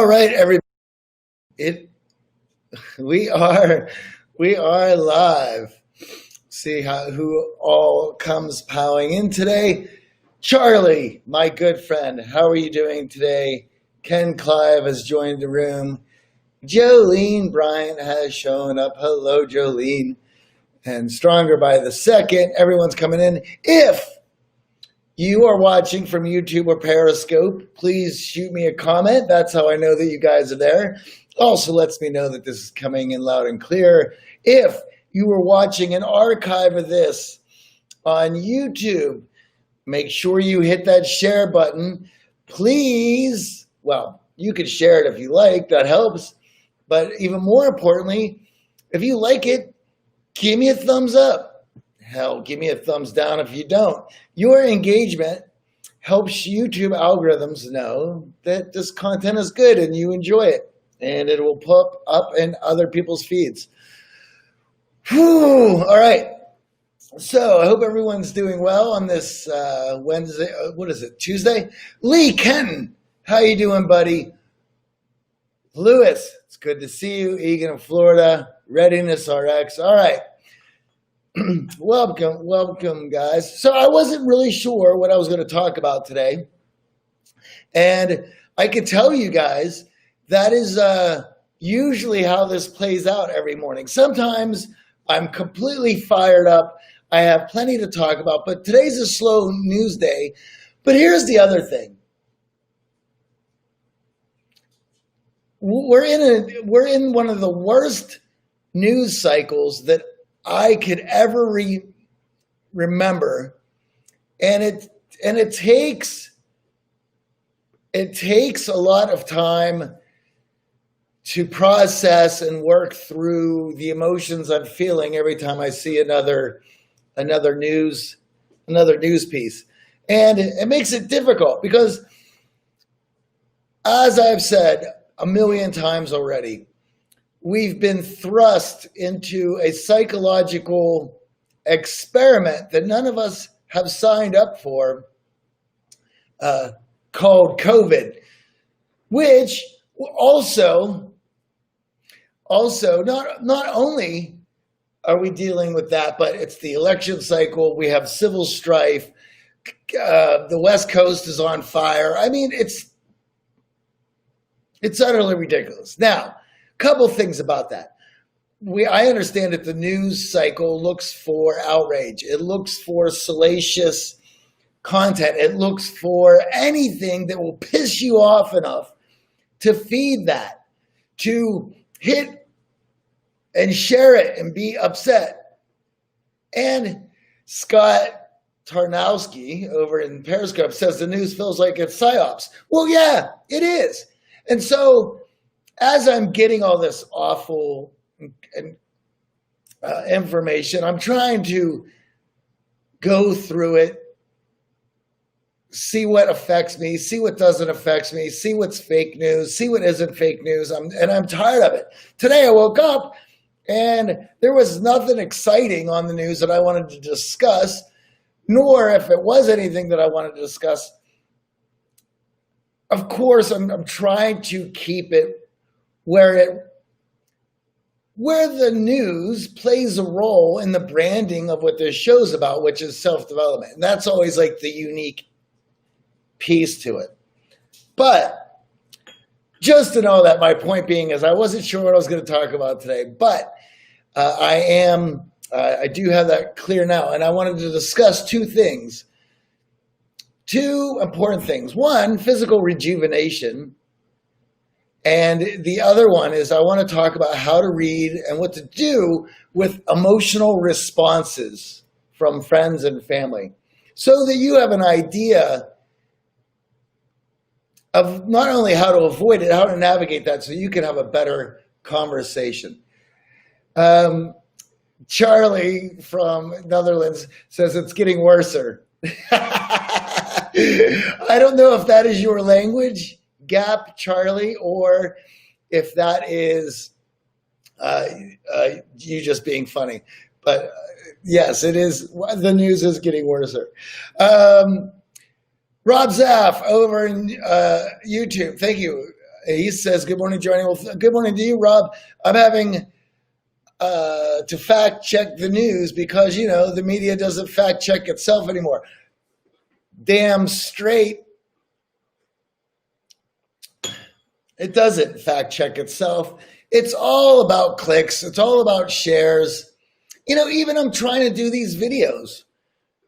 All right, everybody. It we are live. See who all comes plowing in today. Charlie, my good friend, how are you doing today? Ken Clive has joined the room. Jolene Bryant has shown up. Hello, Jolene. And Stronger by the Second. Everyone's coming in. If you are watching from YouTube or Periscope, please shoot me a comment. That's how I know that you guys are there. Also lets me know that this is coming in loud and clear. If you are watching an archive of this on YouTube, make sure you hit that share button. Please, well, you could share it if you like, that helps. But even more importantly, if you like it, give me a thumbs up. Hell, give me a thumbs down if you don't. Your engagement helps YouTube algorithms know that this content is good and you enjoy it. And it will pop up in other people's feeds. Whew, all right. So I hope everyone's doing well on this Wednesday. What is it, Tuesday? Lee Kenton, how you doing, buddy? Lewis, it's good to see you. Egan in Florida. Readiness RX. All right. Welcome, guys. So I wasn't really sure what I was going to talk about today. And I could tell you guys that is usually how this plays out every morning. Sometimes I'm completely fired up. I have plenty to talk about, but today's a slow news day. But here's the other thing. We're in one of the worst news cycles that I could ever remember, and it takes a lot of time to process and work through the emotions I'm feeling every time I see another news piece, and it makes it difficult because, as I've said a million times already, we've been thrust into a psychological experiment that none of us have signed up for, called COVID, which also not only are we dealing with that, but it's the election cycle. We have civil strife. The West Coast is on fire. I mean, it's utterly ridiculous. Now, couple things about that. I understand that the news cycle looks for outrage. It looks for salacious content. It looks for anything that will piss you off enough to feed that, to hit and share it and be upset. And Scott Tarnowski over in Periscope says the news feels like it's psyops. Well, yeah, it is. And so as I'm getting all this awful information, I'm trying to go through it, see what affects me, see what doesn't affect me, see what's fake news, see what isn't fake news. I'm tired of it. Today I woke up and there was nothing exciting on the news that I wanted to discuss, nor if it was anything that I wanted to discuss. Of course, I'm trying to keep it where the news plays a role in the branding of what this show's about, which is self-development. And that's always like the unique piece to it. But just to know that my point being is I wasn't sure what I was going to talk about today, but I do have that clear now. And I wanted to discuss two important things. One, physical rejuvenation. And the other one is I want to talk about how to read and what to do with emotional responses from friends and family so that you have an idea of not only how to avoid it, how to navigate that so you can have a better conversation. Charlie from Netherlands says it's getting worser. I don't know if that is your language, Gap Charlie, or if that is you just being funny. But yes, it is. The news is getting worse. Rob Zaff over in YouTube. Thank you. He says, good morning, Johnny. Well, good morning to you, Rob. I'm having to fact check the news because, the media doesn't fact check itself anymore. Damn straight. It doesn't fact check itself. It's all about clicks. It's all about shares. Even I'm trying to do these videos.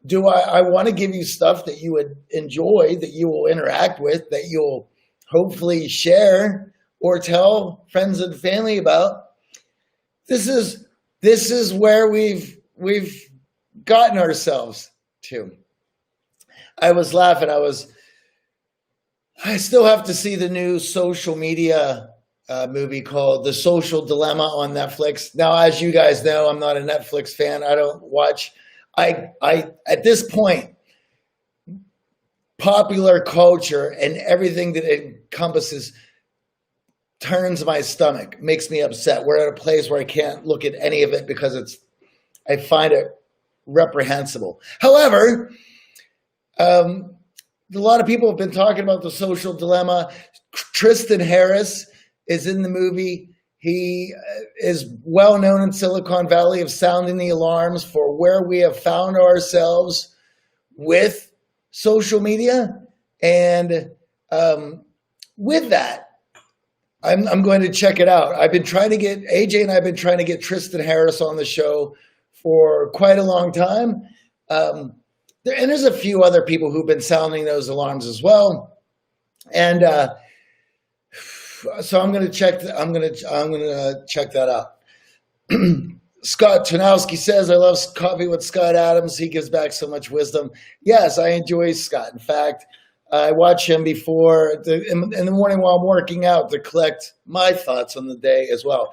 I want to give you stuff that you would enjoy, that you will interact with, that you'll hopefully share or tell friends and family about. This is where we've gotten ourselves to. I was laughing. I still have to see the new social media movie called The Social Dilemma on Netflix. Now, as you guys know, I'm not a Netflix fan. I don't watch. I at this point, popular culture and everything that it encompasses turns my stomach, makes me upset. We're at a place where I can't look at any of it because I find it reprehensible. However, a lot of people have been talking about The Social Dilemma. Tristan Harris is in the movie. He is well known in Silicon Valley of sounding the alarms for where we have found ourselves with social media. And with that, I'm going to check it out. AJ and I have been trying to get Tristan Harris on the show for quite a long time. And there's a few other people who've been sounding those alarms as well. And so I'm going to check that out. Scott Tanowski says, I love Coffee with Scott Adams. He gives back so much wisdom. Yes, I enjoy Scott. In fact, I watch him in the morning while I'm working out to collect my thoughts on the day as well.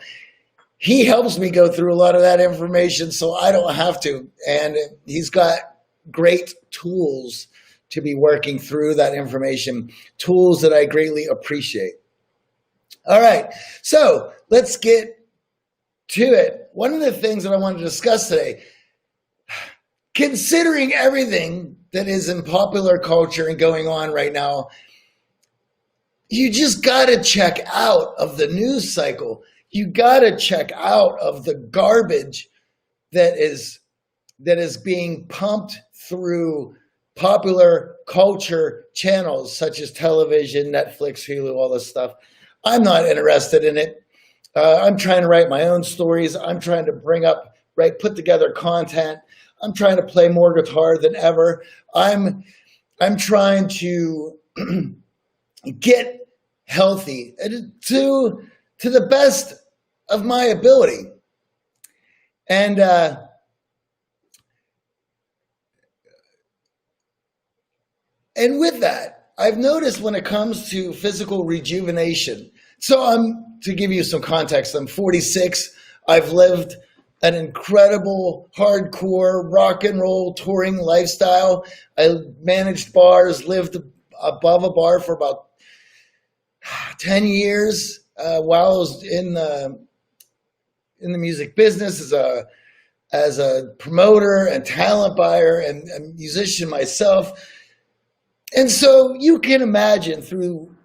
He helps me go through a lot of that information so I don't have to. And he's got great tools to be working through that information, tools that I greatly appreciate. All right, so let's get to it. One of the things that I want to discuss today, considering everything that is in popular culture and going on right now, you just got to check out of the news cycle. You got to check out of the garbage that is being pumped through popular culture channels such as television, Netflix, Hulu, all this stuff. I'm not interested in it. I'm trying to write my own stories. I'm trying to put together content. I'm trying to play more guitar than ever. I'm trying to get healthy to the best of my ability. And with that, I've noticed when it comes to physical rejuvenation. So to give you some context, I'm 46. I've lived an incredible hardcore rock and roll touring lifestyle. I managed bars, lived above a bar for about 10 years while I was in the music business as a promoter and talent buyer and musician myself. And so you can imagine, through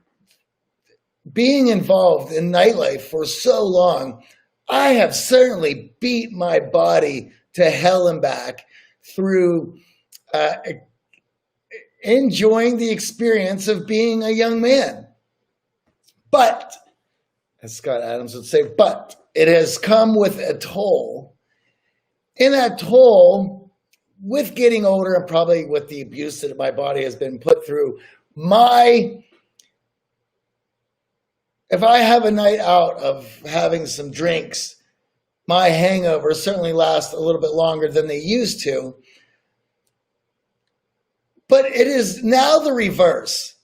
being involved in nightlife for so long, I have certainly beat my body to hell and back through enjoying the experience of being a young man. But, as Scott Adams would say, but it has come with a toll. And that toll, with getting older and probably with the abuse that my body has been put through, if I have a night out of having some drinks, my hangovers certainly last a little bit longer than they used to. But it is now the reverse,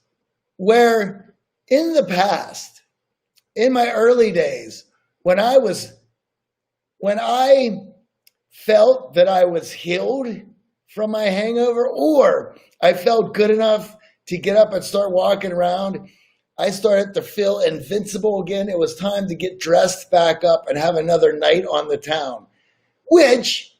where in the past, in my early days, when I felt that I was healed from my hangover, or I felt good enough to get up and start walking around, I started to feel invincible again. It was time to get dressed back up and have another night on the town, which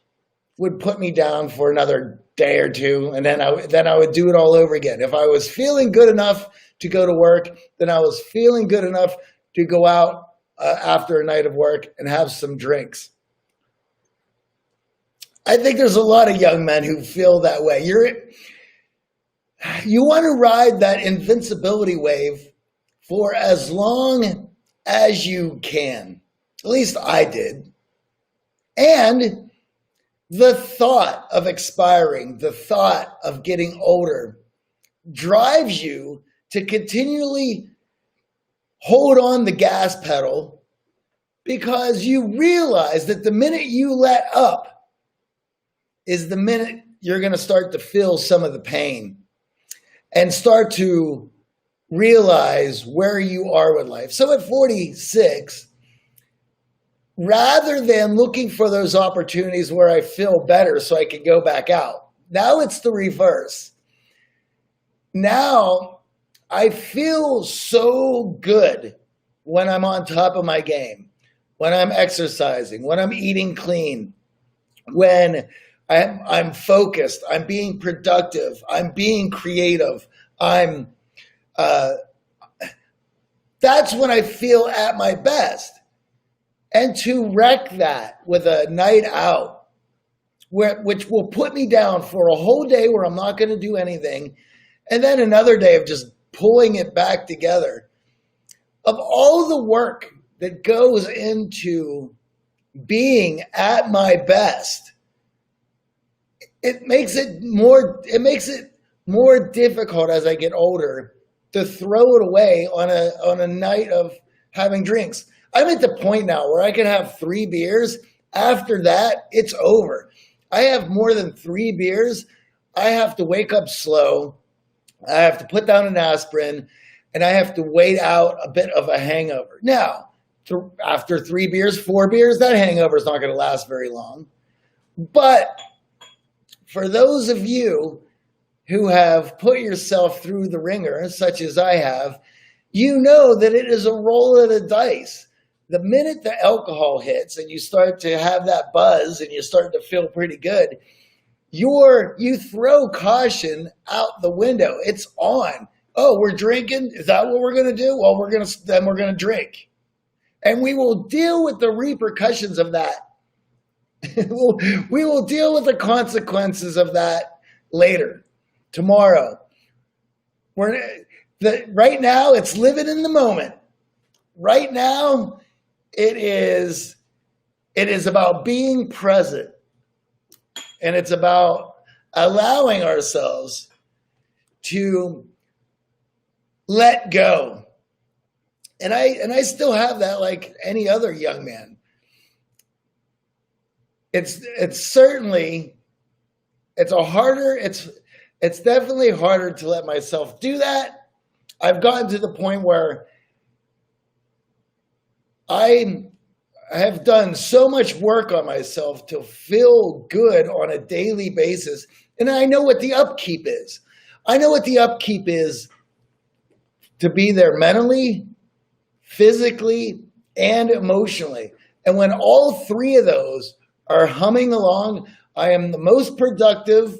would put me down for another day or two, and then I would do it all over again. If I was feeling good enough to go to work, then I was feeling good enough to go out after a night of work and have some drinks. I think there's a lot of young men who feel that way. You want to ride that invincibility wave for as long as you can. At least I did. And the thought of expiring, the thought of getting older drives you to continually hold on the gas pedal because you realize that the minute you let up is the minute you're going to start to feel some of the pain and start to realize where you are with life. So at 46, rather than looking for those opportunities where I feel better so I can go back out, now it's the reverse. Now I feel so good when I'm on top of my game, when I'm exercising, when I'm eating clean, when I'm focused, I'm being productive, I'm being creative, that's when I feel at my best. And to wreck that with a night out, which will put me down for a whole day where I'm not going to do anything, and then another day of just pulling it back together. Of all the work that goes into being at my best, it makes it more difficult as I get older to throw it away on a night of having drinks. I'm at the point now where I can have 3 beers. After that, it's over. I have more than 3 beers. I have to wake up slow. I have to put down an aspirin, and I have to wait out a bit of a hangover. Now, after 3 beers, 4 beers, that hangover is not going to last very long. But for those of you who have put yourself through the ringer, such as I have, you know that it is a roll of the dice. The minute the alcohol hits and you start to have that buzz and you start to feel pretty good, you throw caution out the window. It's on. Oh, we're drinking? Is that what we're going to do? Well, we're going to drink. And we will deal with the repercussions of that. We will deal with the consequences of that later, tomorrow. Right now, it's living in the moment. Right now, it is about being present. And it's about allowing ourselves to let go. And I still have that like any other young man. It's definitely harder to let myself do that. I've gotten to the point where I have done so much work on myself to feel good on a daily basis. And I know what the upkeep is. I know what the upkeep is to be there mentally, physically, and emotionally. And when all 3 of those are humming along, I am the most productive.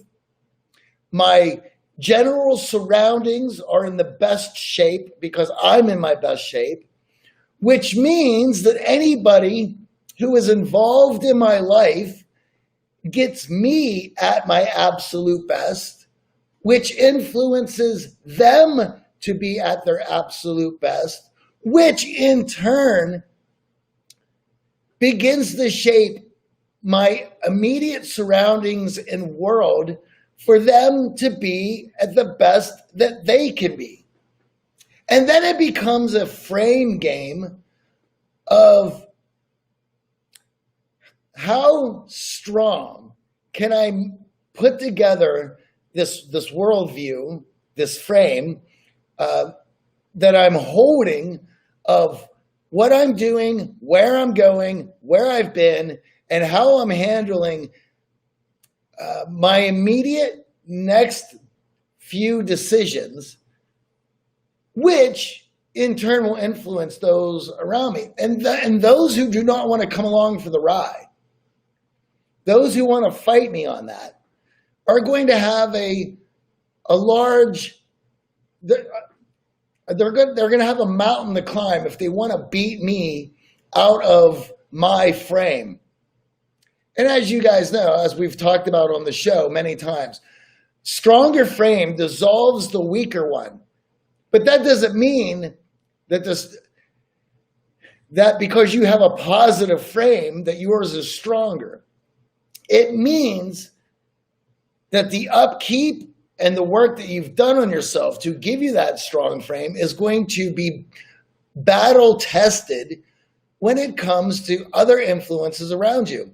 My general surroundings are in the best shape because I'm in my best shape, which means that anybody who is involved in my life gets me at my absolute best, which influences them to be at their absolute best, which in turn begins to shape my immediate surroundings and world for them to be at the best that they can be. And then it becomes a frame game of how strong can I put together this worldview, this frame that I'm holding of what I'm doing, where I'm going, where I've been, and how I'm handling my immediate next few decisions, which in turn will influence those around me. And those who do not want to come along for the ride, those who want to fight me on that, are going to have a large, They're going to have a mountain to climb if they want to beat me out of my frame. And as you guys know, as we've talked about on the show many times, stronger frame dissolves the weaker one. But that doesn't mean that that because you have a positive frame that yours is stronger. It means that the upkeep and the work that you've done on yourself to give you that strong frame is going to be battle tested when it comes to other influences around you.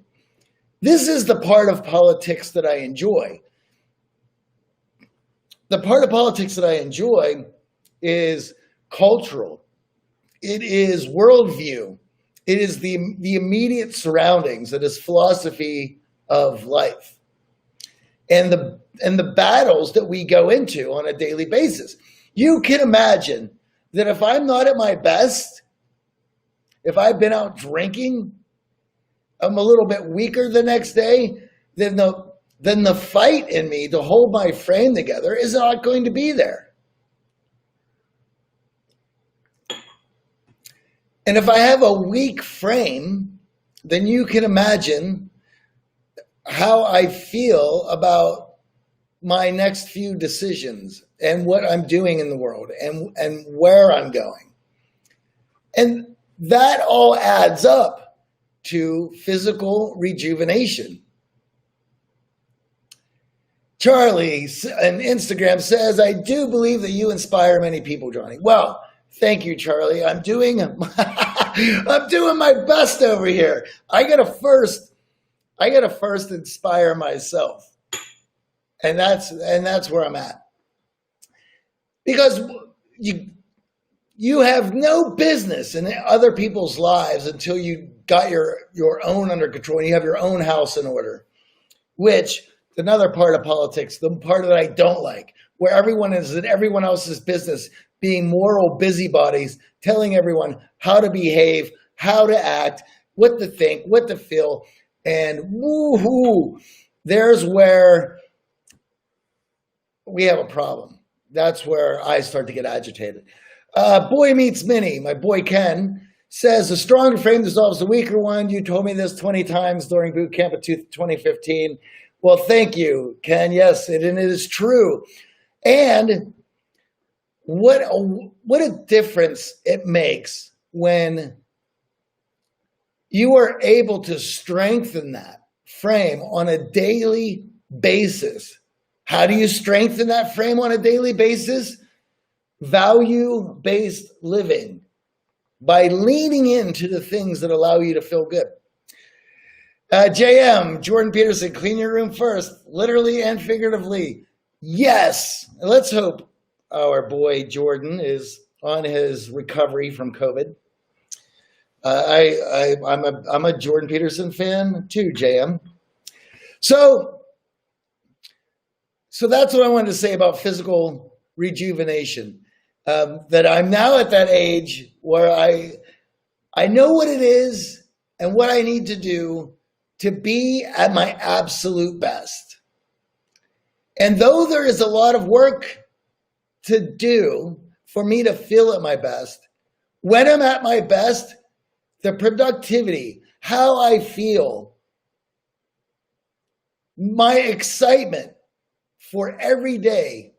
This is the part of politics that I enjoy. The part of politics that I enjoy is cultural. It is worldview. It is the immediate surroundings. It is philosophy of life. And the battles that we go into on a daily basis. You can imagine that if I'm not at my best, if I've been out drinking, I'm a little bit weaker the next day, then the fight in me to hold my frame together is not going to be there. And if I have a weak frame, then you can imagine how I feel about my next few decisions and what I'm doing in the world and where I'm going. And that all adds up to physical rejuvenation. Charlie on Instagram says, I do believe that you inspire many people, Johnny. Well, thank you, Charlie. I'm doing my best over here. I gotta first inspire myself. And that's where I'm at. Because you have no business in other people's lives until you got your own under control and you have your own house in order, which another part of politics, the part that I don't like, where everyone is in everyone else's business, being moral busybodies, telling everyone how to behave, how to act, what to think, what to feel, and woohoo, there's where we have a problem. That's where I start to get agitated. Boy Meets Mini, my boy Ken, says a stronger frame dissolves the weaker one. You told me this 20 times during boot camp of 2015. Well, thank you, Ken. Yes, and it is true. And what a difference it makes when you are able to strengthen that frame on a daily basis. How do you strengthen that frame on a daily basis? Value-based living, by leaning into the things that allow you to feel good. JM, Jordan Peterson, clean your room first, literally and figuratively. Yes. Let's hope our boy Jordan is on his recovery from COVID. I'm a Jordan Peterson fan too, JM. So that's what I wanted to say about physical rejuvenation. That I'm now at that age where I know what it is and what I need to do to be at my absolute best. And though there is a lot of work to do for me to feel at my best, when I'm at my best, the productivity, how I feel, my excitement for every day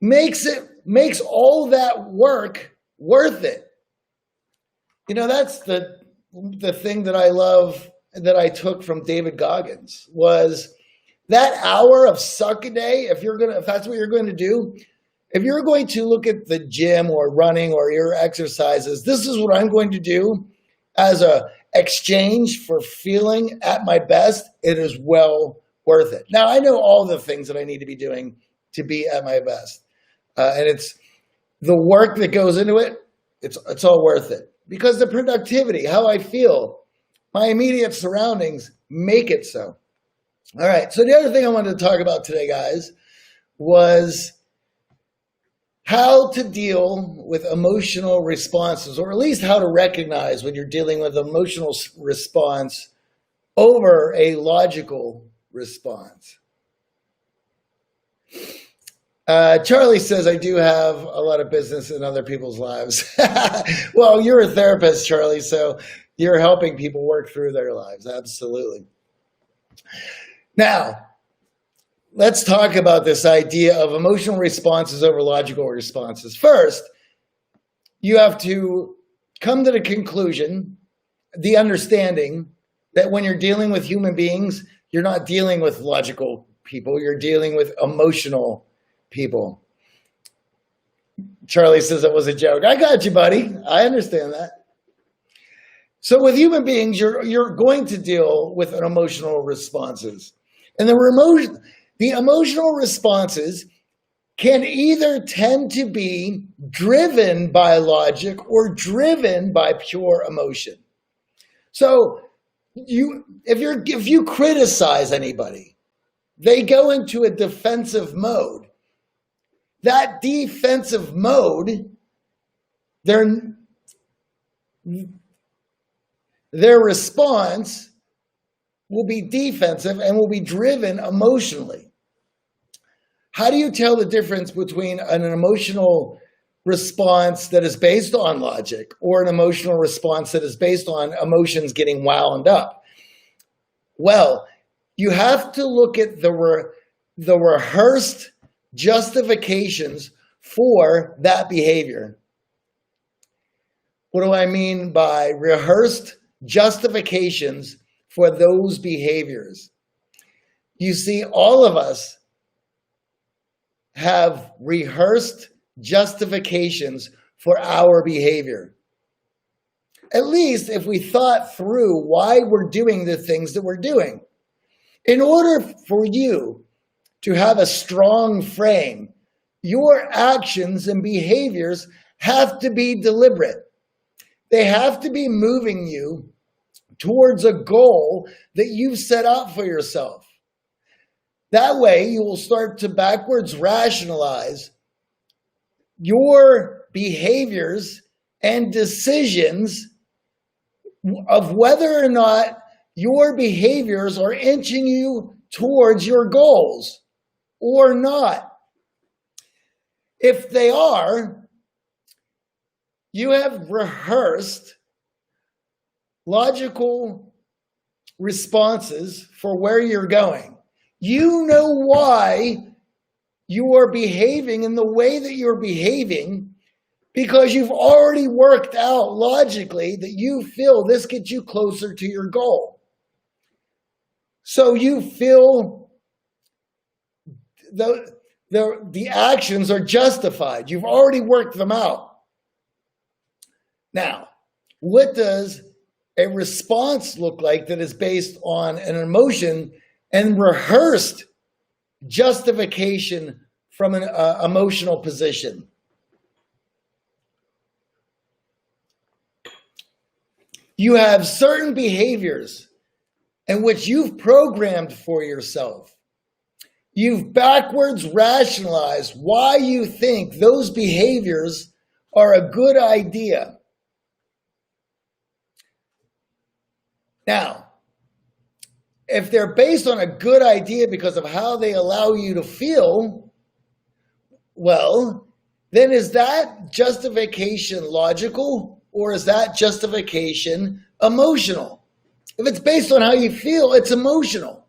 makes all that work worth it. You know, that's the thing that I love that I took from David Goggins was that hour of suck a day. If that's what you're going to do, if you're going to look at the gym or running or your exercises, this is what I'm going to do as a exchange for feeling at my best. It is well worth it. Now I know all the things that I need to be doing to be at my best. And it's the work that goes into it. It's all worth it because the productivity, how I feel, my immediate surroundings make it so. All right. So the other thing I wanted to talk about today, guys, was how to deal with emotional responses, or at least how to recognize when you're dealing with emotional response over a logical response. Charlie says, I do have a lot of business in other people's lives. Well, you're a therapist, Charlie, so you're helping people work through their lives. Absolutely. Now, let's talk about this idea of emotional responses over logical responses. First, you have to come to the conclusion, the understanding that when you're dealing with human beings, you're not dealing with logical people, you're dealing with emotional people. Charlie says it was a joke. I got you, buddy. I understand that. So with human beings, you're going to deal with emotional responses. And the emotional responses can either tend to be driven by logic or driven by pure emotion. So if you criticize anybody, they go into a defensive mode. That defensive mode, their response will be defensive and will be driven emotionally. How do you tell the difference between an emotional response that is based on logic or an emotional response that is based on emotions getting wound up? Well, you have to look at the rehearsed justifications for that behavior. What do I mean by rehearsed justifications for those behaviors? You see, all of us have rehearsed justifications for our behavior. At least if we thought through why we're doing the things that we're doing. In order for you to have a strong frame, your actions and behaviors have to be deliberate. They have to be moving you towards a goal that you've set out for yourself. That way, you will start to backwards rationalize your behaviors and decisions of whether or not your behaviors are inching you towards your goals or not. If they are, you have rehearsed logical responses for where you're going. You know why you are behaving in the way that you're behaving because you've already worked out logically that you feel this gets you closer to your goal. So you feel the actions are justified. You've already worked them out. Now, what does a response look like that is based on an emotion and rehearsed justification from an emotional position? You have certain behaviors in which you've programmed for yourself. You've backwards rationalized why you think those behaviors are a good idea. Now, if they're based on a good idea because of how they allow you to feel, well, then is that justification logical or is that justification emotional? If it's based on how you feel, it's emotional.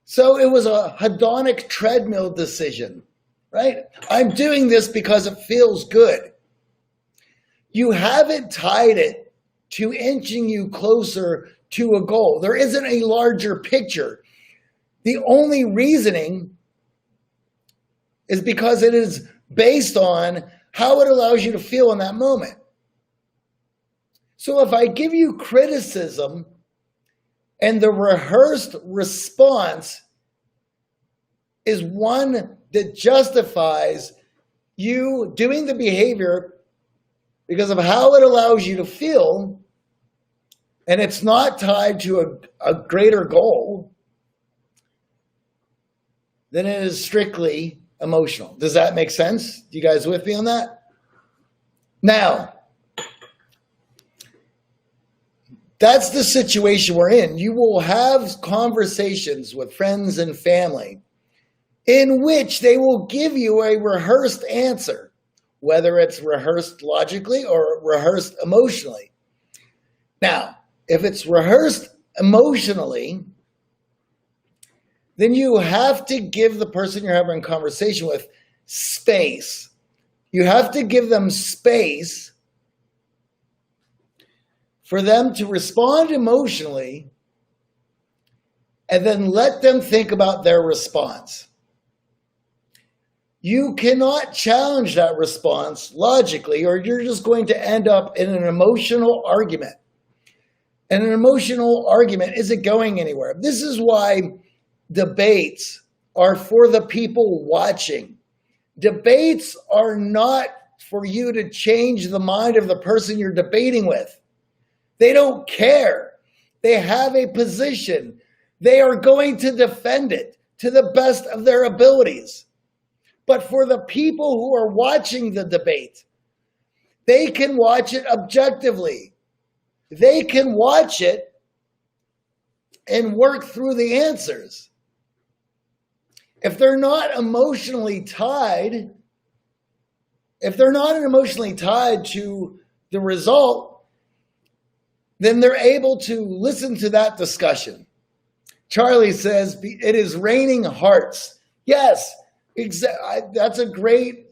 So it was a hedonic treadmill decision, right? I'm doing this because it feels good. You haven't tied it to inching you closer to a goal. There isn't a larger picture. The only reasoning is because it is based on how it allows you to feel in that moment. So if I give you criticism and the rehearsed response is one that justifies you doing the behavior because of how it allows you to feel, and it's not tied to a greater goal, then it is strictly emotional. Does that make sense? You guys with me on that? Now, that's the situation we're in. You will have conversations with friends and family in which they will give you a rehearsed answer, whether it's rehearsed logically or rehearsed emotionally. Now, if it's rehearsed emotionally, then you have to give the person you're having a conversation with space. You have to give them space for them to respond emotionally and then let them think about their response. You cannot challenge that response logically, or you're just going to end up in an emotional argument. And an emotional argument isn't going anywhere. This is why debates are for the people watching. Debates are not for you to change the mind of the person you're debating with. They don't care. They have a position. They are going to defend it to the best of their abilities. But for the people who are watching the debate, they can watch it objectively. They can watch it and work through the answers. If they're not emotionally tied, to the result, then they're able to listen to that discussion. Charlie says, it is raining hearts. Yes, that's a great,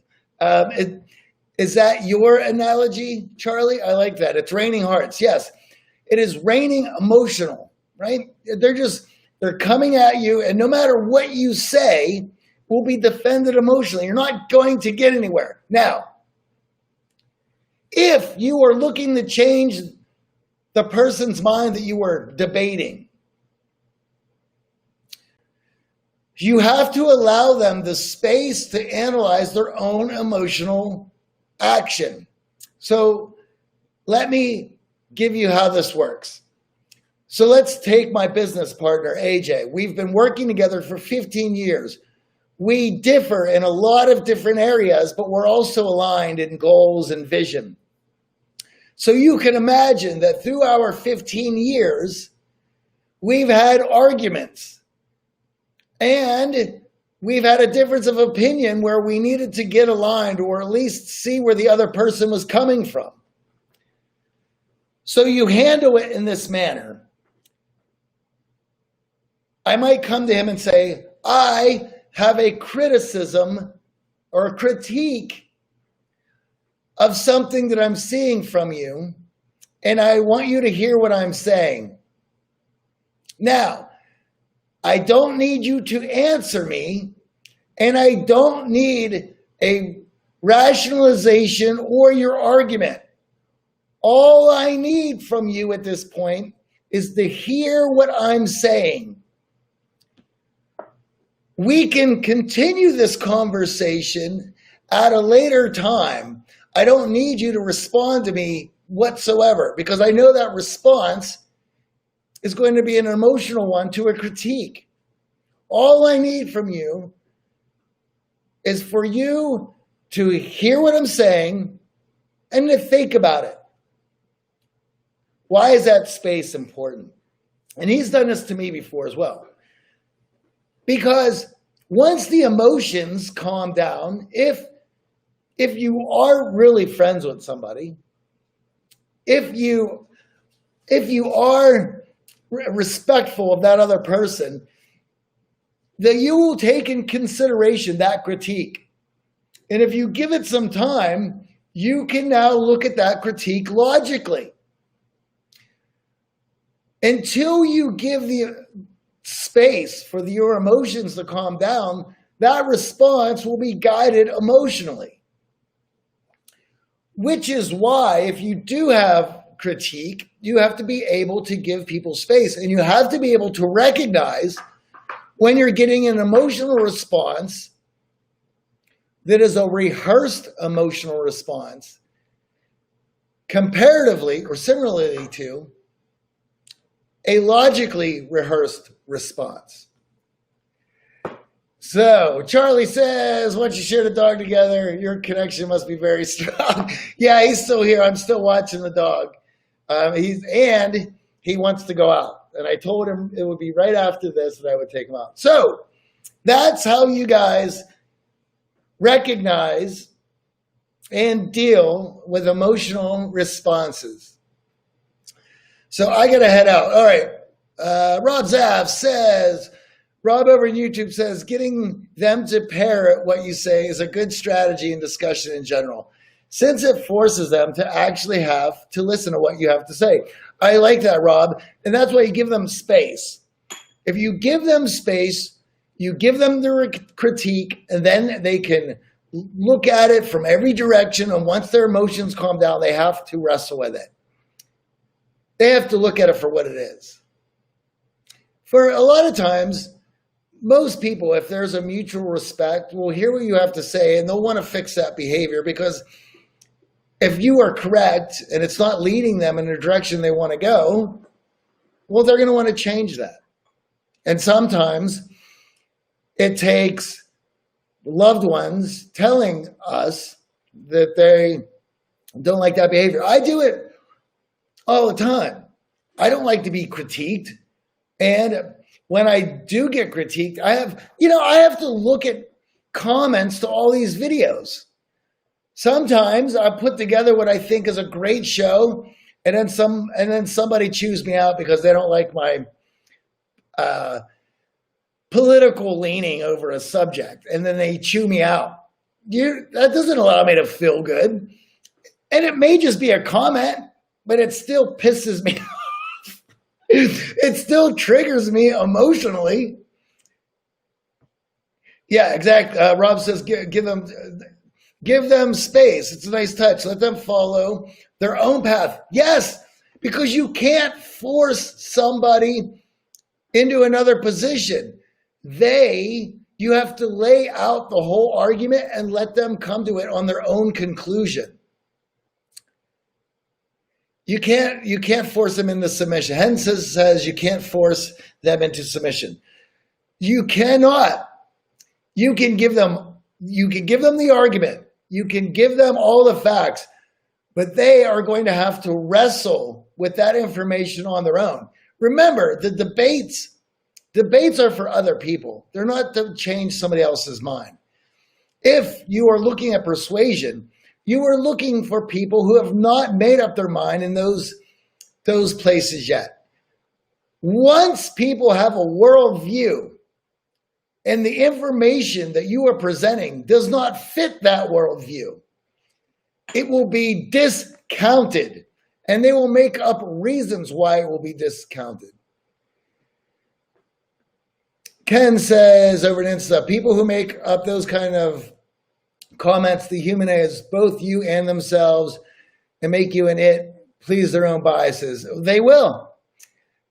is that your analogy, Charlie? I like that. It's raining hearts. Yes, it is raining emotional, right? They're coming at you, and no matter what you say, will be defended emotionally. You're not going to get anywhere. Now, if you are looking to change the person's mind that you were debating, you have to allow them the space to analyze their own emotional action. So let me give you how this works. So let's take my business partner, AJ. We've been working together for 15 years. We differ in a lot of different areas, but we're also aligned in goals and vision. So you can imagine that through our 15 years, we've had arguments. And we've had a difference of opinion where we needed to get aligned, or at least see where the other person was coming from. So you handle it in this manner. I might come to him and say, I have a criticism or a critique of something that I'm seeing from you, and I want you to hear what I'm saying. Now, I don't need you to answer me, and I don't need a rationalization or your argument. All I need from you at this point is to hear what I'm saying. We can continue this conversation at a later time. I don't need you to respond to me whatsoever, because I know that response is going to be an emotional one to a critique. All I need from you is for you to hear what I'm saying and to think about it. Why is that space important? And he's done this to me before as well. Because once the emotions calm down, if you are really friends with somebody, if you are respectful of that other person, that you will take in consideration that critique. And if you give it some time, you can now look at that critique logically. Until you give the space for your emotions to calm down, that response will be guided emotionally. Which is why if you do have critique, you have to be able to give people space, and you have to be able to recognize when you're getting an emotional response that is a rehearsed emotional response comparatively or similarly to a logically rehearsed response. So Charlie says, once you share the dog together, your connection must be very strong. Yeah, he's still here. I'm still watching the dog. He wants to go out. And I told him it would be right after this that I would take him out. So That's how you guys recognize and deal with emotional responses. So I got to head out. All right. Rob Zaff says, Rob over on YouTube says, getting them to parrot what you say is a good strategy in discussion in general, since it forces them to actually have to listen to what you have to say. I like that, Rob. And that's why you give them space. If you give them space, you give them the critique, and then they can look at it from every direction. And once their emotions calm down, they have to wrestle with it. They have to look at it for what it is. For a lot of times, most people, if there's a mutual respect, will hear what you have to say, and they'll want to fix that behavior, because if you are correct and it's not leading them in the direction they want to go, well, they're going to want to change that. And sometimes it takes loved ones telling us that they don't like that behavior. I do it all the time. I don't like to be critiqued. And when I do get critiqued, I have to look at comments to all these videos. Sometimes I put together what I think is a great show, and then somebody chews me out because they don't like my political leaning over a subject, and then they chew me out. That doesn't allow me to feel good. And it may just be a comment, but it still pisses me off. It still triggers me emotionally. Yeah, exactly. Rob says, give them space. It's a nice touch. Let them follow their own path. Yes, because you can't force somebody into another position. You have to lay out the whole argument and let them come to it on their own conclusion. You can't force them into submission. Hence says you can't force them into submission. You cannot. You can give them the argument. You can give them all the facts, but they are going to have to wrestle with that information on their own. Remember, the debates are for other people. They're not to change somebody else's mind. If you are looking at persuasion, you are looking for people who have not made up their mind in those places yet. Once people have a worldview and the information that you are presenting does not fit that worldview, it will be discounted, and they will make up reasons why it will be discounted. Ken says over on Insta, people who make up those kind of comments dehumanize both you and themselves and make you an it, please their own biases. They will.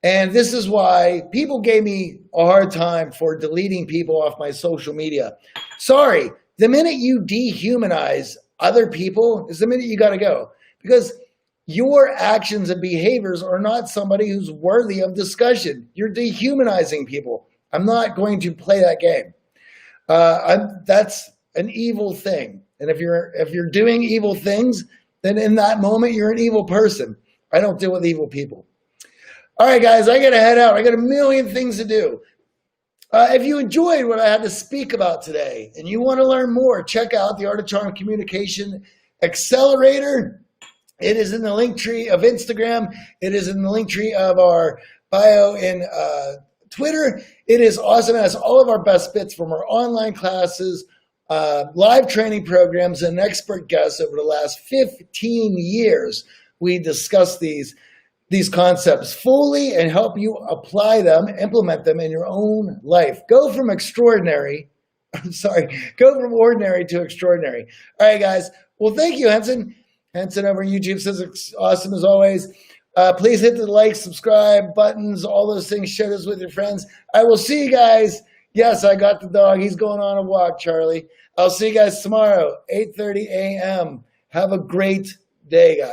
And this is why people gave me a hard time for deleting people off my social media. Sorry, the minute you dehumanize other people is the minute you got to go, because your actions and behaviors are not somebody who's worthy of discussion. You're dehumanizing people. I'm not going to play that game. That's an evil thing. And if you're doing evil things, then in that moment, you're an evil person. I don't deal with evil people. All right, guys, I got to head out. I got a million things to do. If you enjoyed what I had to speak about today and you want to learn more, check out the Art of Charm Communication Accelerator. It is in the link tree of Instagram. It is in the link tree of our bio in Twitter. It is awesome. It has all of our best bits from our online classes, live training programs, and expert guests over the last 15 years. We discuss these concepts fully and help you apply them, implement them in your own life. Go from ordinary to extraordinary. All right, guys. Well, thank you, Henson. Henson over on YouTube says it's awesome as always. Please hit the like, subscribe buttons, all those things. Share this with your friends. I will see you guys. Yes, I got the dog. He's going on a walk, Charlie. I'll see you guys tomorrow, 8:30 a.m. Have a great day, guys.